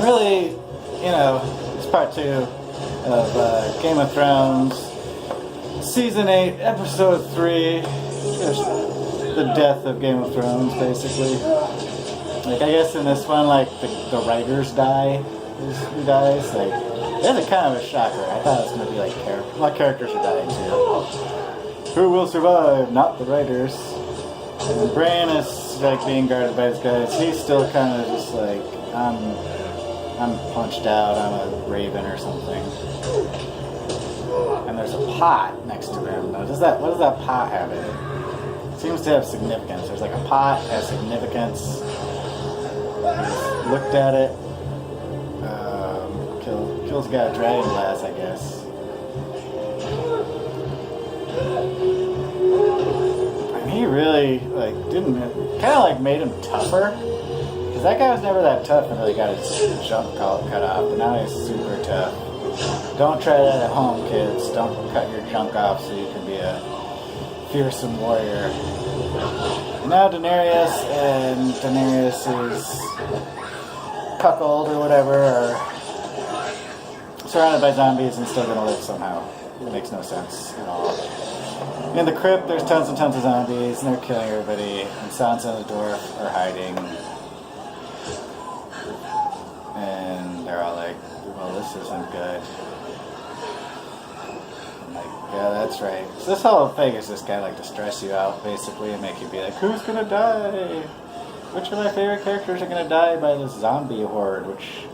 really, it's part 2 of Game of Thrones, Season 8, Episode 3. Just the death of Game of Thrones, basically. Like, I guess in this one, like, the writers die, is who dies. Like, that's a kind of a shocker. I thought it was going to be, like, my characters are dying, too. Who will survive? Not the writers. And Bran is, like, being guarded by his guys. He's still kind of just, like, I'm punched out, I'm a raven or something. And there's a pot next to him. Now, what does that pot have in it? It seems to have significance. There's like a pot has significance. He's looked at it. Kill's got a dragon glass, I guess. And he really made him tougher. Because that guy was never that tough until he got his junk cut off, but now he's super tough. Don't try that at home, kids. Don't cut your junk off so you can be a fearsome warrior. And now Daenerys and Daenerys' cuckold or whatever are surrounded by zombies and still gonna live somehow. It makes no sense at all. In the crypt, there's tons and tons of zombies, and they're killing everybody, and Sansa and the dwarf are hiding. And they're all like, well, this isn't good. I'm like, yeah, that's right. So this whole thing is just kind of like to stress you out, basically, and make you be like, who's gonna die? Which of my favorite characters are gonna die by this zombie horde? Which,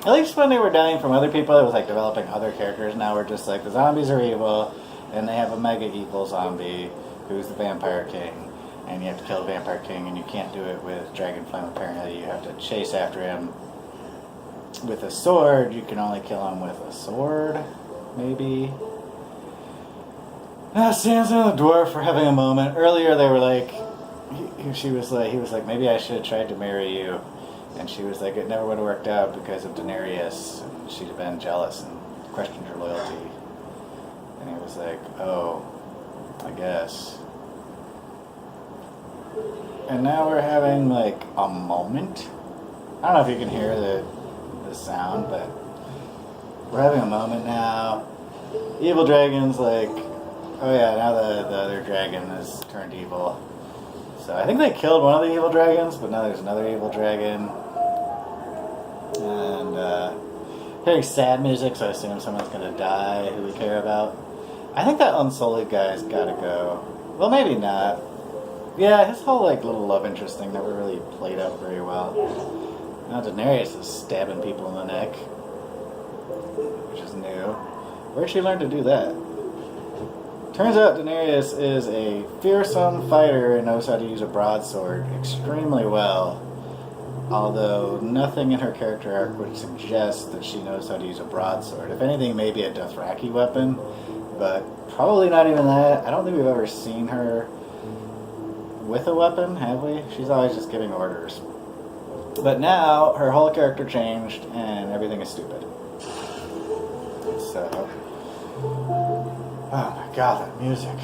at least when they were dying from other people, it was like developing other characters. Now we're just like, the zombies are evil, and they have a mega evil zombie who's the Vampire King. And you have to kill the Vampire King, and you can't do it with Dragon Flame, apparently. You have to chase after him with a sword. You can only kill him with a sword, maybe. Now Sansa and the dwarf are having a moment. Earlier they were like, he was like, maybe I should have tried to marry you. And she was like, it never would have worked out because of Daenerys. And she'd have been jealous and questioned her loyalty. And he was like, oh, I guess. And now we're having like a moment. I don't know if you can hear the sound, but we're having a moment now. Evil dragon's like, oh yeah, now the other dragon has turned evil. So I think they killed one of the evil dragons, but now there's another evil dragon. And very sad music, so I assume someone's gonna die who we care about. I think that Unsullied guy's gotta go. Well, maybe not. Yeah, his whole like little love interest thing never really played out very well. Now Daenerys is stabbing people in the neck, which is new. Where'd she learn to do that? Turns out Daenerys is a fearsome fighter and knows how to use a broadsword extremely well. Although nothing in her character arc would suggest that she knows how to use a broadsword. If anything, maybe a Dothraki weapon, but probably not even that. I don't think we've ever seen her with a weapon, have we? She's always just giving orders. But now, her whole character changed, and everything is stupid. So, oh my god, that music.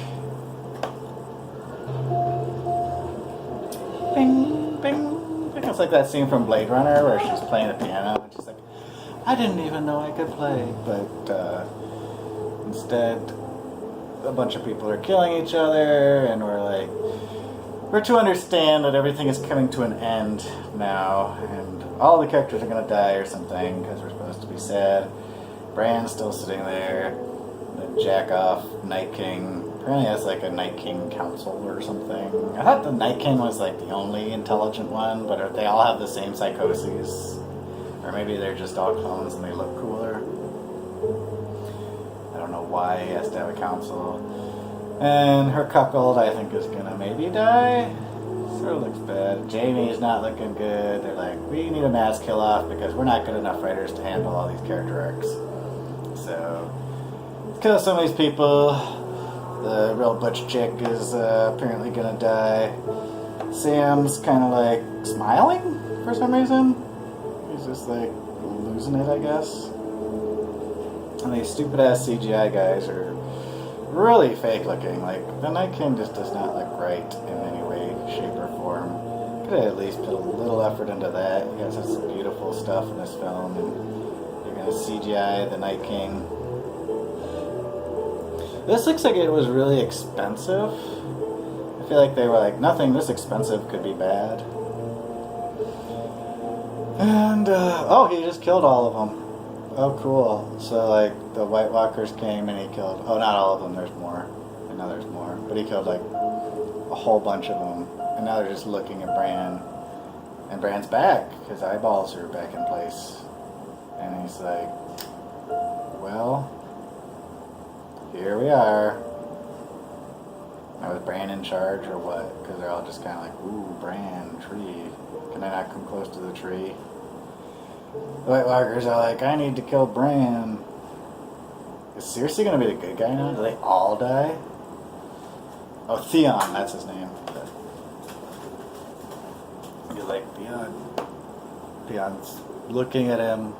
Bing, bing. It's like that scene from Blade Runner where she's playing the piano, and she's like, I didn't even know I could play. But instead, a bunch of people are killing each other, and we're to understand that everything is coming to an end now, and all the characters are going to die or something, because we're supposed to be sad. Bran's still sitting there, the jack-off Night King, apparently has like a Night King council or something. I thought the Night King was like the only intelligent one, but they all have the same psychoses. Or maybe they're just all clones and they look cooler. I don't know why he has to have a council. And her cuckold, I think, is gonna maybe die. Sort of looks bad. Jaime's not looking good. They're like, we need a mass kill off because we're not good enough writers to handle all these character arcs. So, let's kill some of these people. The real butch chick is apparently gonna die. Sam's kind of like smiling for some reason. He's just like losing it, I guess. And these stupid ass CGI guys are really fake looking. Like, the Night King just does not look right in any way, shape, or form. Could have at least put a little effort into that. You guys have some beautiful stuff in this film, and you're gonna CGI the Night King. This looks like it was really expensive. I feel like they were like, nothing this expensive could be bad. And, oh, he just killed all of them. Oh, cool. So, like, the White Walkers came and he killed, oh, not all of them, there's more. I know there's more. But he killed, like, a whole bunch of them. And now they're just looking at Bran. And Bran's back. His eyeballs are back in place. And he's like, well, here we are. Now was Bran in charge or what? Because they're all just kind of like, ooh, Bran, tree. Can I not come close to the tree? The White Walkers are like, I need to kill Bran. Is seriously going to be the good guy now? Do they all die? Oh, Theon, that's his name. You're like, Theon. Theon's looking at him,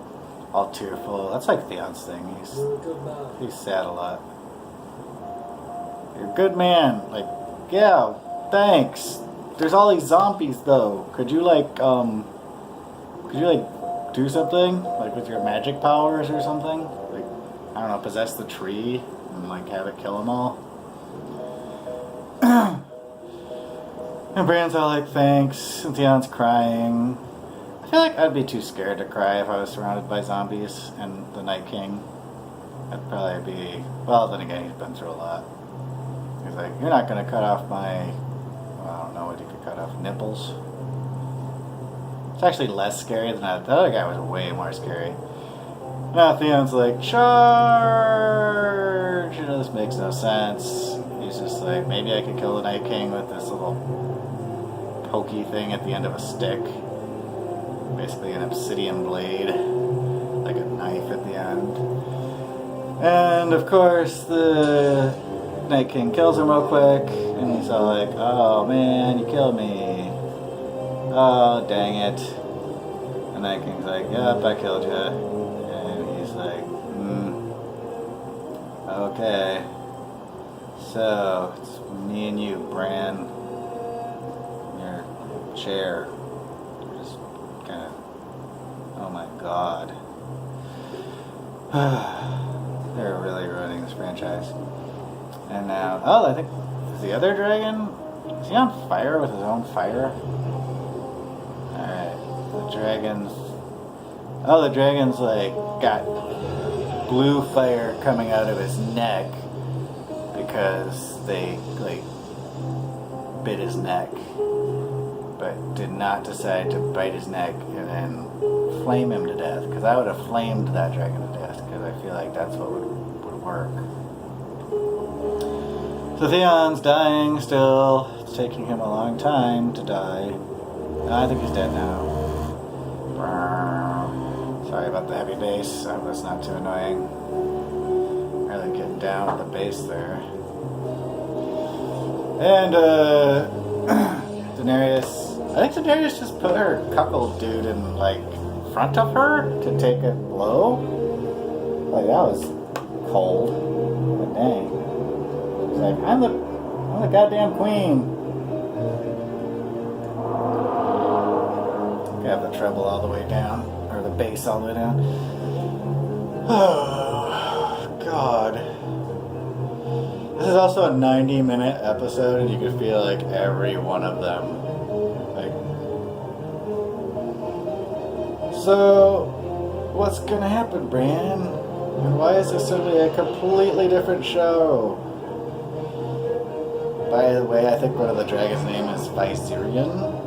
all tearful. That's like Theon's thing. He's sad a lot. You're a good man. Like, yeah, thanks. There's all these zombies though. Could you like do something? Like with your magic powers or something? Like, I don't know, possess the tree and like have it kill them all? And Bran's all like, thanks. And Theon's crying. I feel like I'd be too scared to cry if I was surrounded by zombies and the Night King. I'd probably be, well, then again, he's been through a lot. He's like, you're not going to cut off my, well, I don't know what you could cut off, nipples. It's actually less scary than that. The other guy was way more scary. Now Theon's like, charge! You know, this makes no sense. He's just like, maybe I could kill the Night King with this little pokey thing at the end of a stick. Basically an obsidian blade. Like a knife at the end. And of course, the Night King kills him real quick. And he's all like, oh man, you killed me. Oh, dang it. And Night King's like, yep, I killed you. And he's like, okay. So, it's me and you, Bran. In your chair. You're just kind of, oh my god. They're really ruining this franchise. And now, oh, I think, is the other dragon, is he on fire with his own fire? Alright, the dragon's like, got blue fire coming out of his neck because they, like, bit his neck, but did not decide to bite his neck and then flame him to death, because I would have flamed that dragon to death, because I feel like that's what would work. So Theon's dying still. It's taking him a long time to die. I think he's dead now. Sorry about the heavy bass. I hope that's not too annoying. Really getting down with the bass there. And, Daenerys... I think Daenerys just put her cuckold dude in, like, front of her to take a blow. Like, that was cold. But dang. She's like, I'm the goddamn queen. Have the treble all the way down, or the bass all the way down. Oh, God. This is also a 90-minute episode, and you can feel like every one of them. Like, so, what's gonna happen, Bran? And why is this suddenly a completely different show? By the way, I think one of the dragons' name is Viserion.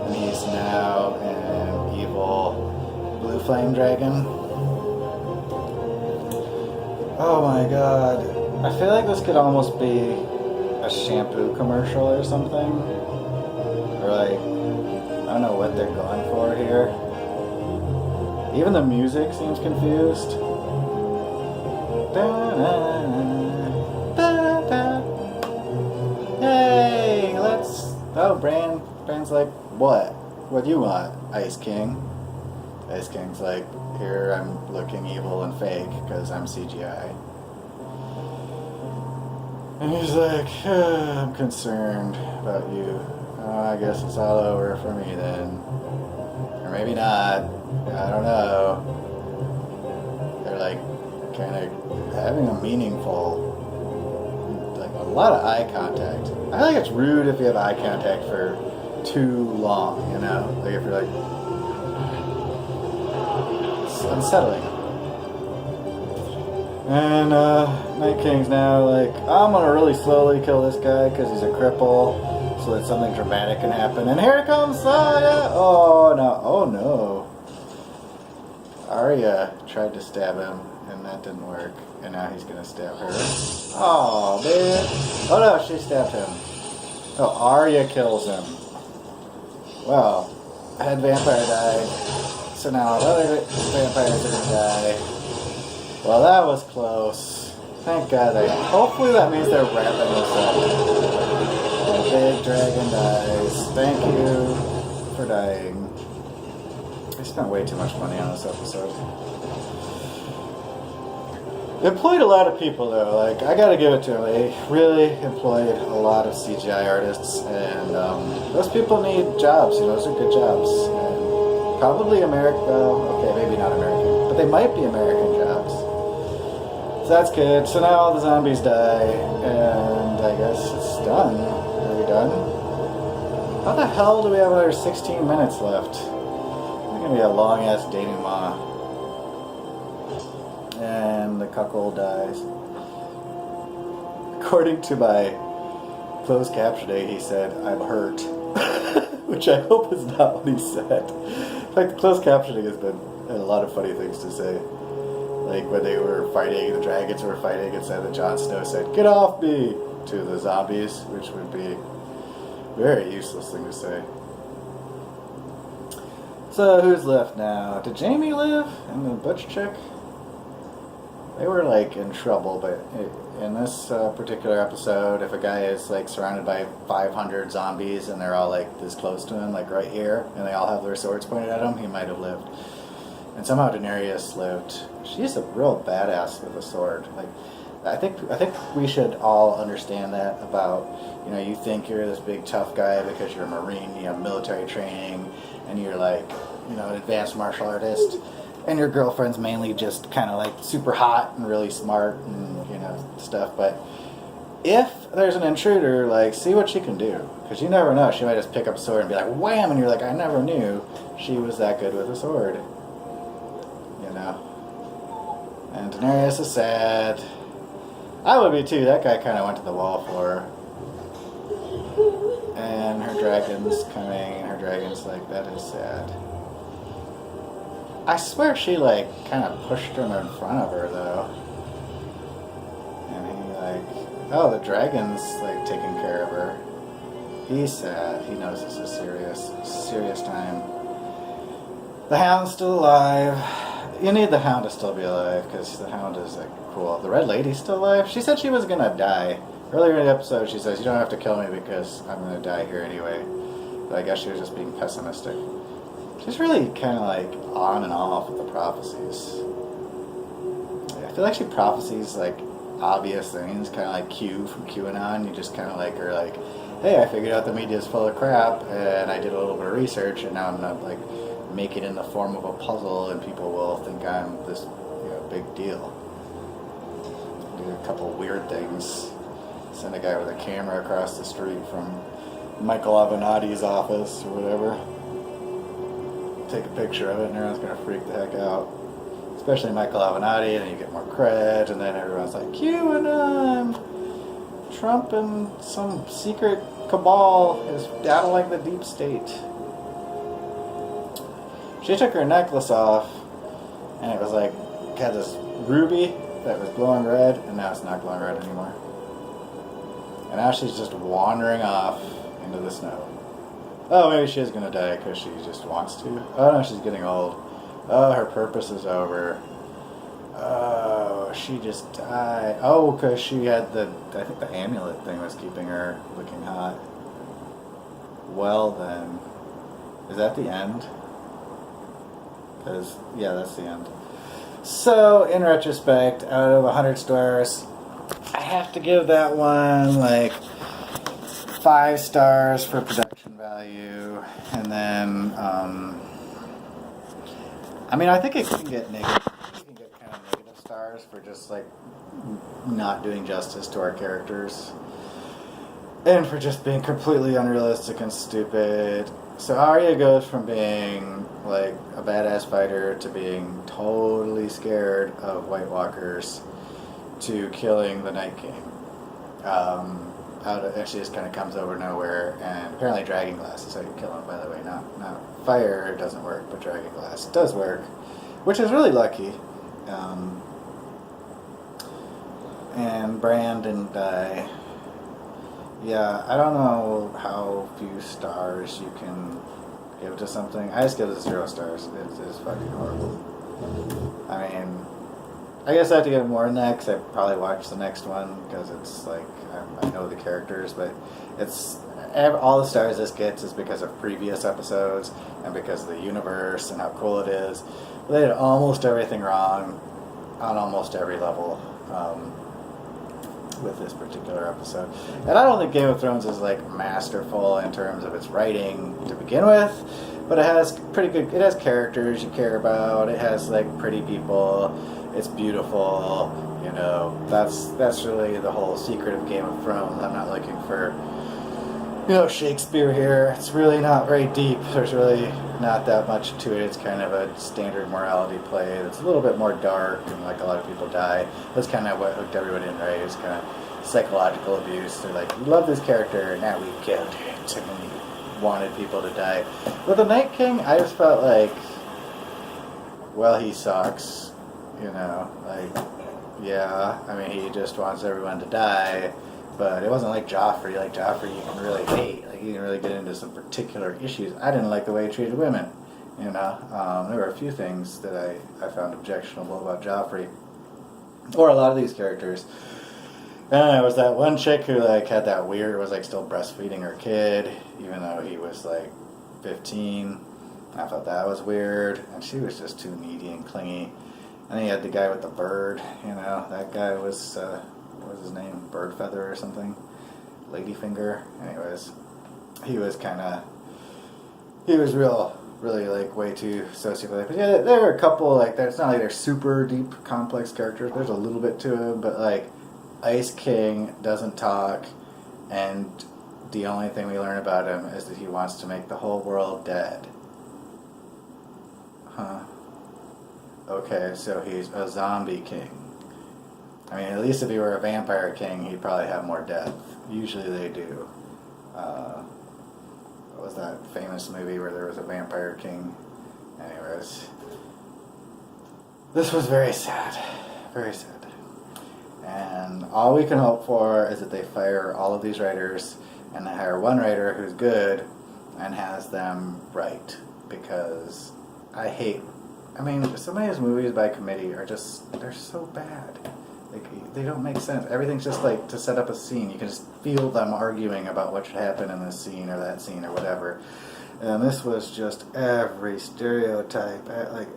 And he's now an evil blue flame dragon. Oh my god. I feel like this could almost be a shampoo commercial or something. Or like, I don't know what they're going for here. Even the music seems confused. Hey, oh, Bran's like, what? What do you want, Ice King? Ice King's like, here I'm looking evil and fake because I'm CGI. And he's like, I'm concerned about you. I guess it's all over for me then. Or maybe not. I don't know. They're like kind of having a meaningful, like a lot of eye contact. I think it's rude if you have eye contact for too long, you know? Like if you're like, it's unsettling. And Night King's now like, I'm gonna really slowly kill this guy because he's a cripple, so that something dramatic can happen. And here it comes Arya! Oh no, oh no. Arya tried to stab him, and that didn't work. And now he's gonna stab her. Oh man. Oh no, she stabbed him. Oh, Arya kills him. Well, head vampire died. So now other vampires are gonna die. Well, that was close. Thank God. Hopefully that means they're wrapping this up. The big dragon dies. Thank you for dying. I spent way too much money on this episode. They employed a lot of people though. Like, I gotta give it to them. They really employed a lot of CGI artists, and those people need jobs. You know, those are good jobs. And probably American. Well, okay, maybe not American, but they might be American jobs. So that's good. So now all the zombies die, and I guess it's done. Are we done? How the hell do we have another 16 minutes left? It's gonna be a long ass denouement. And the cuckold dies. According to my closed captioning, he said, "I'm hurt," which I hope is not what he said. In fact, the closed captioning has been a lot of funny things to say. Like when they were fighting, the dragons were fighting, and said that Jon Snow said, "Get off me," to the zombies, which would be a very useless thing to say. So who's left now? Did Jaime live? And the butch chick? They were like in trouble, but in this particular episode, if a guy is like surrounded by 500 zombies and they're all like this close to him, like right here, and they all have their swords pointed at him, he might have lived. And somehow Daenerys lived. She's a real badass with a sword. Like, I think we should all understand that about, you know, you think you're this big tough guy because you're a Marine, you have military training, and you're like, you know, an advanced martial artist, and your girlfriend's mainly just kind of like super hot and really smart and, you know, stuff. But if there's an intruder, like, see what she can do, because you never know. She might just pick up a sword and be like, wham, and you're like, I never knew she was that good with a sword. You know. And Daenerys is sad. I would be too. That guy kind of went to the wall for her. And her dragon's coming, and her dragon's like, that is sad. I swear she, like, kind of pushed him in front of her, though. And he, like, oh, the dragon's, like, taking care of her. He's sad. He knows this is serious time. The Hound's still alive. You need the Hound to still be alive, because the Hound is, like, cool. The Red Lady's still alive? She said she was gonna die. Earlier in the episode, she says, you don't have to kill me because I'm gonna die here anyway. But I guess she was just being pessimistic. She's really kind of, like, on and off with the prophecies. I feel like she prophesies, like, obvious things, kind of like Q from QAnon. You just kind of, like, are like, hey, I figured out the media's full of crap, and I did a little bit of research, and now I'm not, like, make it in the form of a puzzle, and people will think I'm this, you know, big deal. Do a couple weird things. Send a guy with a camera across the street from Michael Avenatti's office or whatever. Take a picture of it, and everyone's gonna freak the heck out. Especially Michael Avenatti, and then you get more cred, and then everyone's like, QAnon! Trump and some secret cabal is battling the deep state. She took her necklace off, and it was like, had this ruby that was glowing red, and now it's not glowing red anymore. And now she's just wandering off into the snow. Oh, maybe she is going to die because she just wants to. Oh, no, she's getting old. Oh, her purpose is over. Oh, she just died. Oh, because she had I think the amulet thing was keeping her looking hot. Well, then. Is that the end? Because, yeah, that's the end. So, in retrospect, out of 100 stars, I have to give that one like 5 stars for production value, and then I mean, I think it can get negative. It can get kind of negative stars for just like not doing justice to our characters, and for just being completely unrealistic and stupid. So Arya goes from being like a badass fighter to being totally scared of White Walkers to killing the Night King. And she just kind of comes over nowhere, and apparently dragon glass is how you kill him, by the way. Not fire doesn't work, but dragon glass does work, which is really lucky. And Bran didn't die. Yeah, I don't know how few stars you can give to something. I just give it 0 stars. It's fucking horrible. I mean, I guess I have to give it more than that because I probably watched the next one because it's like I know the characters, but it's all the stars this gets is because of previous episodes and because of the universe and how cool it is. They did almost everything wrong on almost every level with this particular episode. And I don't think Game of Thrones is like masterful in terms of its writing to begin with, but it has pretty good. It has characters you care about. It has like pretty people. It's beautiful. You know, that's really the whole secret of Game of Thrones. I'm not looking for, you know, Shakespeare here. It's really not very deep. There's really not that much to it. It's kind of a standard morality play. It's a little bit more dark, and like a lot of people die. That's kind of what hooked everybody in, right? It's kind of psychological abuse. They're like, we love this character, now we killed it, and then we wanted people to die. With the Night King, I just felt like, well, he sucks. You know, like, yeah, I mean, he just wants everyone to die. But it wasn't like Joffrey. Like Joffrey, you can really hate. Like you can really get into some particular issues. I didn't like the way he treated women. You know, there were a few things that I found objectionable about Joffrey, or a lot of these characters. And there was that one chick who like had that weird, was like still breastfeeding her kid, even though he was like 15. I thought that was weird, and she was just too needy and clingy. And then you had the guy with the bird. You know, that guy was. What was his name? Birdfeather or something? Ladyfinger? Anyways, he was really like way too sociopathic. But yeah, there are a couple, like, it's not like they're super deep, complex characters. There's a little bit to him, but like, Ice King doesn't talk, and the only thing we learn about him is that he wants to make the whole world dead. Huh. Okay, so he's a zombie king. I mean, at least if he were a vampire king, he'd probably have more depth. Usually they do. What was that famous movie where there was a vampire king? Anyways. This was very sad. Very sad. And all we can hope for is that they fire all of these writers and they hire one writer who's good and has them write. Because I mean, some of these movies by committee are just, they're so bad. They don't make sense. Everything's just like to set up a scene. You can just feel them arguing about what should happen in this scene or that scene or whatever. And this was just every stereotype. Like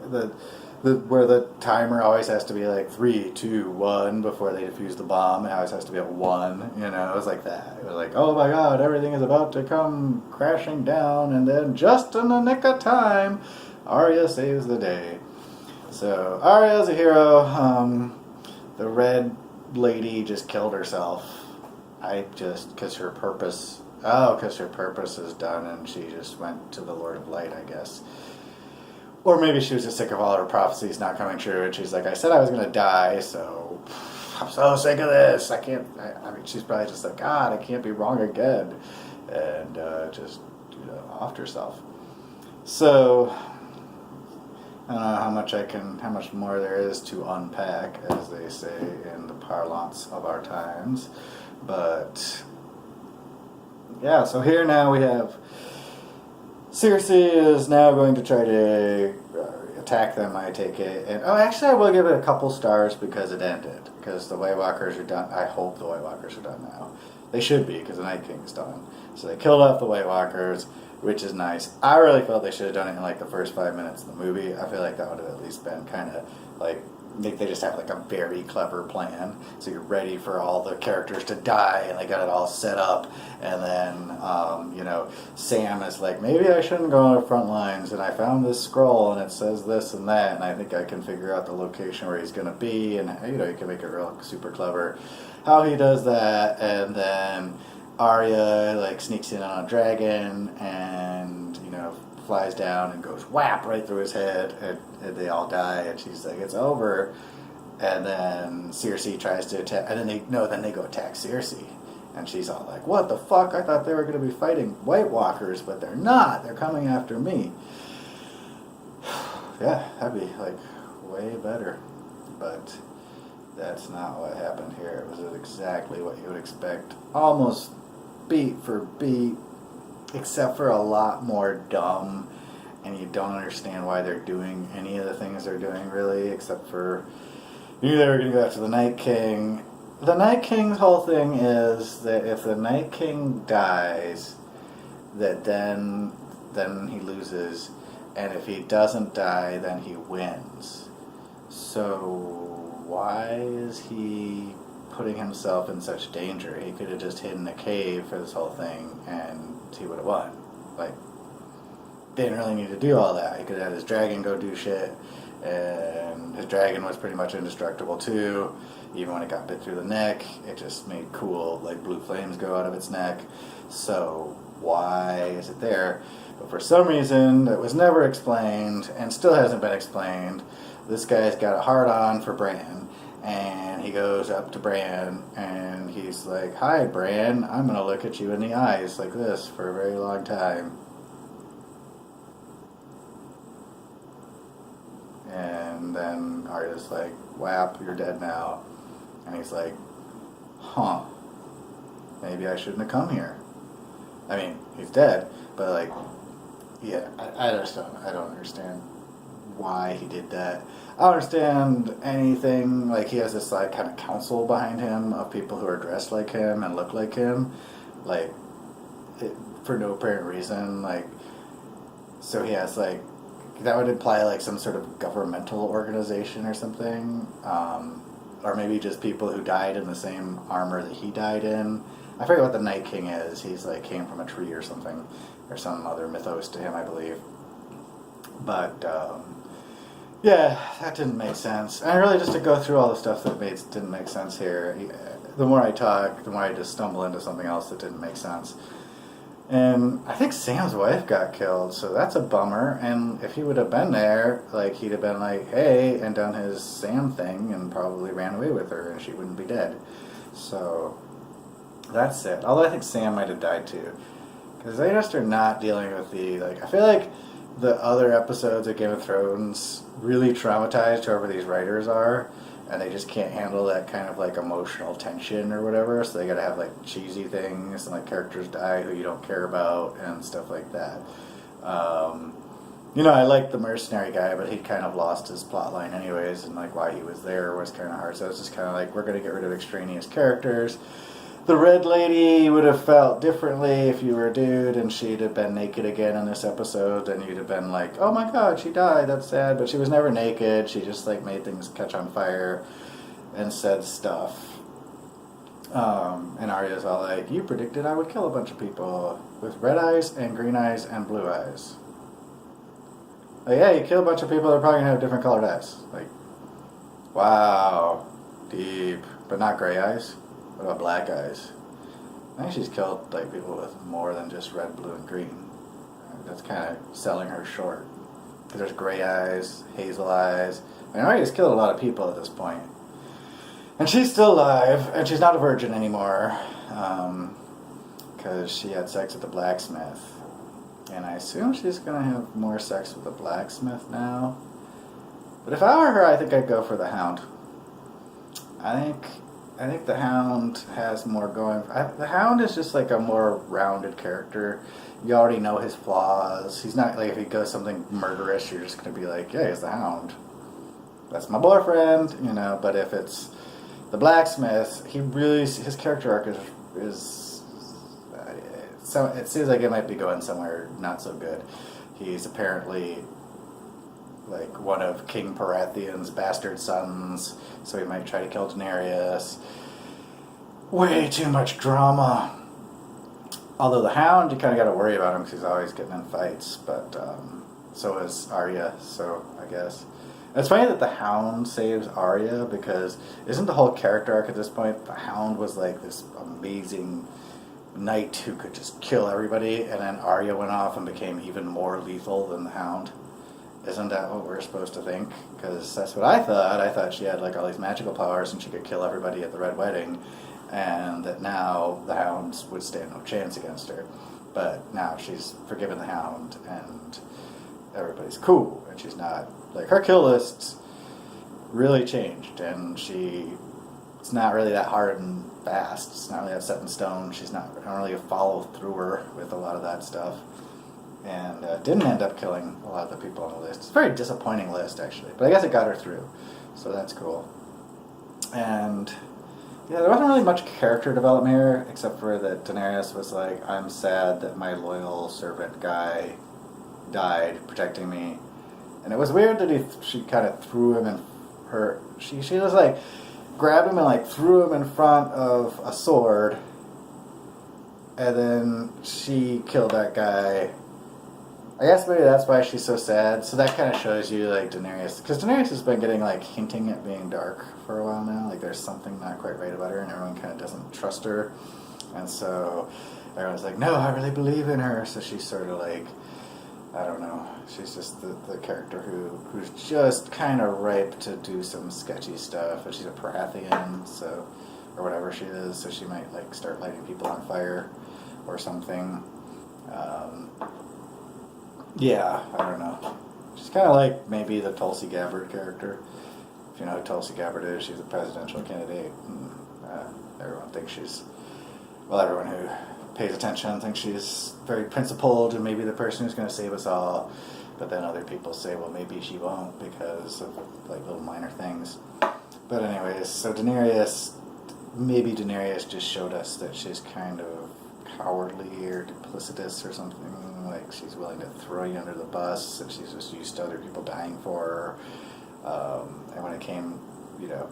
where the timer always has to be like 3, 2, 1 before they defuse the bomb. It always has to be at 1. You know, it was like that. It was like, oh my God, everything is about to come crashing down, and then just in the nick of time, Arya saves the day. So Arya's a hero. The red lady just killed herself. Because her purpose is done, and she just went to the Lord of Light, I guess. Or maybe she was just sick of all her prophecies not coming true, and she's like, I said I was going to die, so I'm so sick of this. I mean, she's probably just like, God, I can't be wrong again. And just, offed herself. So I don't know how much more there is to unpack, as they say in the parlance of our times. But yeah, so here now we have Cersei is now going to try to attack them, I take it. And actually I will give it a couple stars because it ended. Because the White Walkers are done. I hope the White Walkers are done now. They should be, because the Night King's done. So they killed off the White Walkers, which is nice. I really felt they should have done it in like the first 5 minutes of the movie. I feel like that would have at least been kind of like They just have like a very clever plan. So you're ready for all the characters to die, and they got it all set up. And then, Sam is like, maybe I shouldn't go on the front lines. And I found this scroll, and it says this and that, and I think I can figure out the location where he's going to be. And you can make it real super clever how he does that. And then Arya like sneaks in on a dragon, and flies down and goes whap right through his head, and they all die, and she's like, it's over. And then Cersei tries to attack, and then they go attack Cersei, and she's all like, what the fuck, I thought they were going to be fighting White Walkers, but they're not, they're coming after me. Yeah, that'd be like way better, but that's not what happened here. It was exactly what you would expect, almost beat for beat, except for a lot more dumb, and you don't understand why they're doing any of the things they're doing, really, except for you knew they were going to go after the Night King. The Night King's whole thing is that if the Night King dies, that then he loses, and if he doesn't die, then he wins. So why is he putting himself in such danger? He could have just hidden a cave for this whole thing, and he would have won. Like, didn't really need to do all that. He could have had his dragon go do shit, and his dragon was pretty much indestructible too. Even when it got bit through the neck, it just made cool, like, blue flames go out of its neck. So why is it there? But for some reason, that was never explained, and still hasn't been explained, this guy's got a hard-on for Bran. And he goes up to Bran, and he's like, hi, Bran, I'm going to look at you in the eyes like this for a very long time. And then Arya's like, whap, you're dead now. And he's like, huh, maybe I shouldn't have come here. I mean, he's dead, but like, yeah, I don't understand why he did that. I don't understand anything. Like, he has this like kind of council behind him of people who are dressed like him and look like him, like for no apparent reason. Like, so he has like, that would imply like some sort of governmental organization or something, or maybe just people who died in the same armor that he died in. I forget what the Night King is. He's like came from a tree or something, or some other mythos to him, I believe. But yeah, that didn't make sense. And really, just to go through all the stuff that didn't make sense here, the more I talk, the more I just stumble into something else that didn't make sense. And I think Sam's wife got killed, so that's a bummer. And if he would have been there, like, he'd have been like, hey, and done his Sam thing and probably ran away with her, and she wouldn't be dead. So that's it. Although I think Sam might have died too, because they just are not dealing with I feel like the other episodes of Game of Thrones really traumatized whoever these writers are, and they just can't handle that kind of like emotional tension or whatever, so they gotta have like cheesy things and like characters die who you don't care about and stuff like that. I like the mercenary guy, but he kind of lost his plot line anyways, and like why he was there was kind of hard, so it's just kind of like, we're gonna get rid of extraneous characters. The Red Lady would have felt differently if you were a dude and she'd have been naked again in this episode, and you'd have been like, oh my god, she died, that's sad. But she was never naked. She just like made things catch on fire and said stuff. And Arya's all like, you predicted I would kill a bunch of people with red eyes and green eyes and blue eyes. Like, yeah, you kill a bunch of people, they're probably going to have different colored eyes. Like, wow, deep. But not gray eyes. What about black eyes? I think she's killed like people with more than just red, blue, and green. That's kind of selling her short. Because there's gray eyes, hazel eyes. I mean, Arya's killed a lot of people at this point. And she's still alive, and she's not a virgin anymore. Because she had sex with the blacksmith. And I assume she's going to have more sex with the blacksmith now. But if I were her, I think I'd go for the Hound. I think the Hound has more going. The Hound is just like a more rounded character. You already know his flaws. He's not like, if he does something murderous, you're just going to be like, yeah, he's the Hound. That's my boyfriend, But if it's the blacksmith, his character arc is so it seems like it might be going somewhere not so good. He's apparently like one of King Baratheon's bastard sons, so he might try to kill Daenerys. Way too much drama. Although the Hound, you kind of got to worry about him because he's always getting in fights, but so is Arya, so I guess. It's funny that the Hound saves Arya because isn't the whole character arc at this point, the Hound was like this amazing knight who could just kill everybody, and then Arya went off and became even more lethal than the Hound. Isn't that what we're supposed to think? Because that's what I thought. I thought she had like all these magical powers and she could kill everybody at the Red Wedding, and that now the Hounds would stand no chance against her. But now she's forgiven the Hound and everybody's cool, and she's not, like, her kill lists really changed, and it's not really that hard and fast. It's not really that set in stone. I don't really follow through her with a lot of that stuff, and didn't end up killing a lot of the people on the list. It's a very disappointing list, actually, but I guess it got her through, so that's cool. And yeah, there wasn't really much character development here, except for that Daenerys was like, I'm sad that my loyal servant guy died protecting me. And it was weird that she kind of threw him in her... She was like, grabbed him and like threw him in front of a sword, and then she killed that guy. I guess maybe that's why she's so sad. So that kind of shows you, like, Daenerys... Because Daenerys has been getting, like, hinting at being dark for a while now. Like, there's something not quite right about her, and everyone kind of doesn't trust her. And so everyone's like, no, I really believe in her. So she's sort of like... I don't know. She's just the character who's just kind of ripe to do some sketchy stuff. And she's a Baratheon, so, or whatever she is, so she might like start lighting people on fire or something. Yeah, I don't know. She's kind of like maybe the Tulsi Gabbard character. If you know who Tulsi Gabbard is, she's a presidential candidate. And, everyone thinks everyone who pays attention thinks she's very principled and maybe the person who's going to save us all, but then other people say, well, maybe she won't because of like little minor things. But anyways, so maybe Daenerys just showed us that she's kind of cowardly or duplicitous or something. Like, she's willing to throw you under the bus, and she's just used to other people dying for her. And when it came,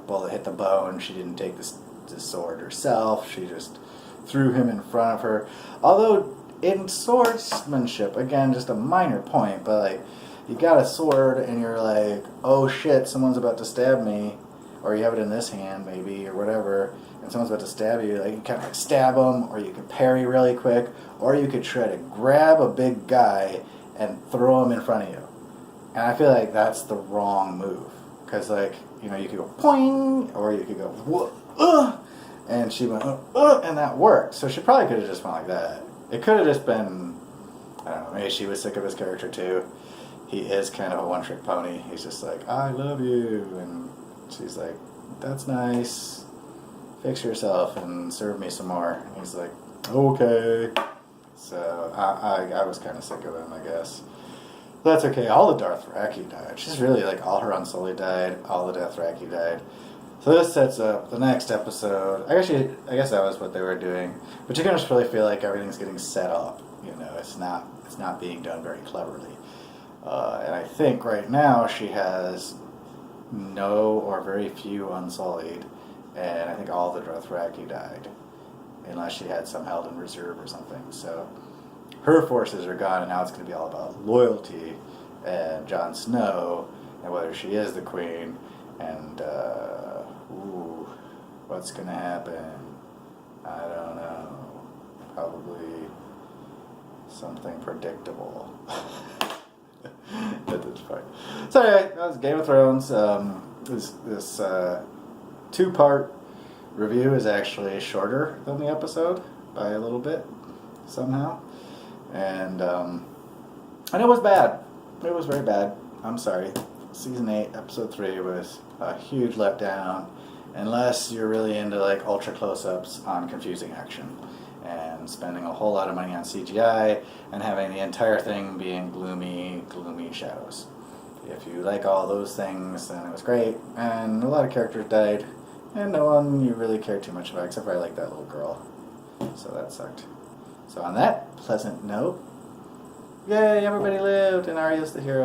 bullet hit the bone, she didn't take the sword herself. She just threw him in front of her. Although in swordsmanship, again, just a minor point, but like, you got a sword and you're like, oh shit, someone's about to stab me, or you have it in this hand maybe, or whatever, and someone's about to stab you, like, you kind of like stab them, or you could parry really quick, or you could try to grab a big guy and throw him in front of you. And I feel like that's the wrong move, because like, you could go poing, or you could go whoa, and she went, and that worked. So she probably could have just went like that. It could have just been, I don't know, maybe she was sick of his character too. He is kind of a one-trick pony. He's just like, I love you. And she's like, that's nice. Fix yourself and serve me some more. And he's like, okay. So I was kind of sick of him, I guess. That's okay. All the Dothraki died. She's really like, all her Unsullied died. All the Dothraki died. So this sets up the next episode. I guess that was what they were doing. But you can just really feel like everything's getting set up. It's not being done very cleverly. And I think right now she has no or very few Unsullied, and I think all the Dothraki died, unless she had some held in reserve or something. So her forces are gone, and now it's going to be all about loyalty and Jon Snow and whether she is the queen, and what's going to happen? I don't know. Probably something predictable. That's fine. So anyway, that was Game of Thrones. This two-part review is actually shorter than the episode by a little bit, somehow. And it was bad. It was very bad. I'm sorry. Season 8, Episode 3 was a huge letdown, unless you're really into like ultra close-ups on confusing action and spending a whole lot of money on CGI and having the entire thing being gloomy shadows. If you like all those things, then it was great, and a lot of characters died, and no one you really cared too much about, except for I like that little girl. So that sucked. So on that pleasant note, yay, everybody lived, and Arya's the hero.